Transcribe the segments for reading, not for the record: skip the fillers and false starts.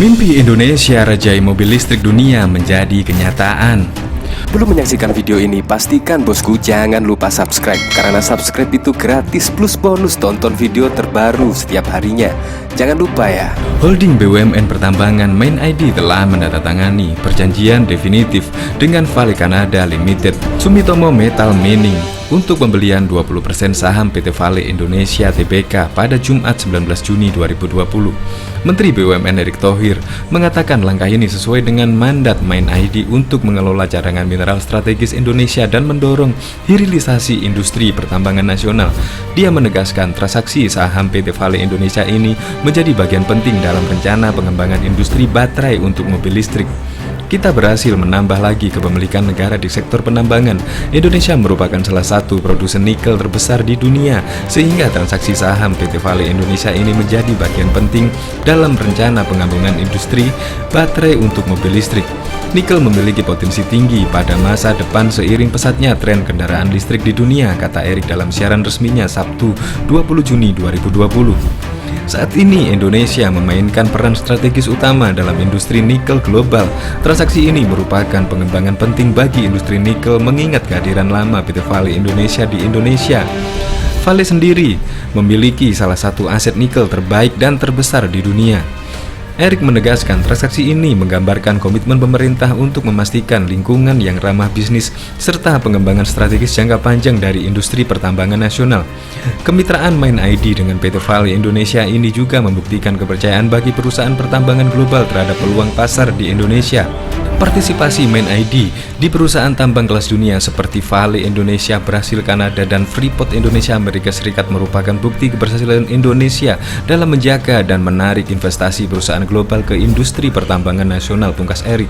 Mimpi Indonesia rajai mobil listrik dunia menjadi kenyataan. Belum menyaksikan video ini, pastikan bosku jangan lupa subscribe. Karena subscribe itu gratis plus bonus tonton video terbaru setiap harinya. Jangan lupa ya. Holding BUMN Pertambangan Main ID telah menandatangani perjanjian definitif dengan Vale Canada Limited Sumitomo Metal Mining untuk pembelian 20% saham PT Vale Indonesia Tbk pada Jumat 19 Juni 2020. Menteri BUMN Erick Thohir mengatakan langkah ini sesuai dengan mandat Main ID untuk mengelola cadangan mineral strategis Indonesia dan mendorong hilirisasi industri pertambangan nasional. Dia menegaskan transaksi saham PT Vale Indonesia ini menjadi bagian penting dalam rencana pengembangan industri baterai untuk mobil listrik. Kita berhasil menambah lagi kepemilikan negara di sektor penambangan. Indonesia merupakan salah satu produsen nikel terbesar di dunia, sehingga transaksi saham PT Vale Indonesia ini menjadi bagian penting dalam rencana pengembangan industri baterai untuk mobil listrik. Nikel memiliki potensi tinggi pada masa depan seiring pesatnya tren kendaraan listrik di dunia, kata Erick dalam siaran resminya Sabtu 20 Juni 2020. Saat ini Indonesia memainkan peran strategis utama dalam industri nikel global. Transaksi ini merupakan pengembangan penting bagi industri nikel mengingat kehadiran lama PT Vale Indonesia di Indonesia. Vale sendiri memiliki salah satu aset nikel terbaik dan terbesar di dunia. Erick menegaskan transaksi ini menggambarkan komitmen pemerintah untuk memastikan lingkungan yang ramah bisnis serta pengembangan strategis jangka panjang dari industri pertambangan nasional. Kemitraan Main ID dengan PT Vale Indonesia ini juga membuktikan kepercayaan bagi perusahaan pertambangan global terhadap peluang pasar di Indonesia. Partisipasi Main ID di perusahaan tambang kelas dunia seperti Vale Indonesia, Brasil, Kanada, dan Freeport Indonesia, Amerika Serikat merupakan bukti keberhasilan Indonesia dalam menjaga dan menarik investasi perusahaan global ke industri pertambangan nasional, pungkas Erick.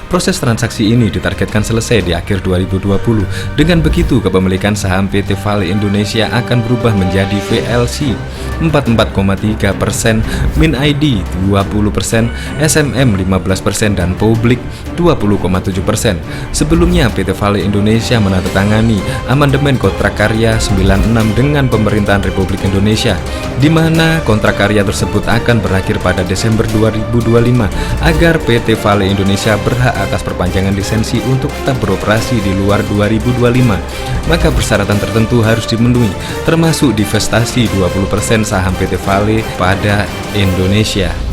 Proses transaksi ini ditargetkan selesai di akhir 2020. Dengan begitu, kepemilikan saham PT Vale Indonesia akan berubah menjadi VLC 44,3%, Min ID 20%, SMM 15%, dan Publik 20,7%. Sebelumnya, PT Vale Indonesia menandatangani amandemen kontrak karya 96 dengan pemerintahan Republik Indonesia, di mana kontrak karya tersebut akan berakhir pada Desember 2025 agar PT Vale Indonesia berhak atas perpanjangan lisensi untuk tetap beroperasi di luar 2025. Maka persyaratan tertentu harus dipenuhi, termasuk divestasi 20% saham PT Vale pada Indonesia.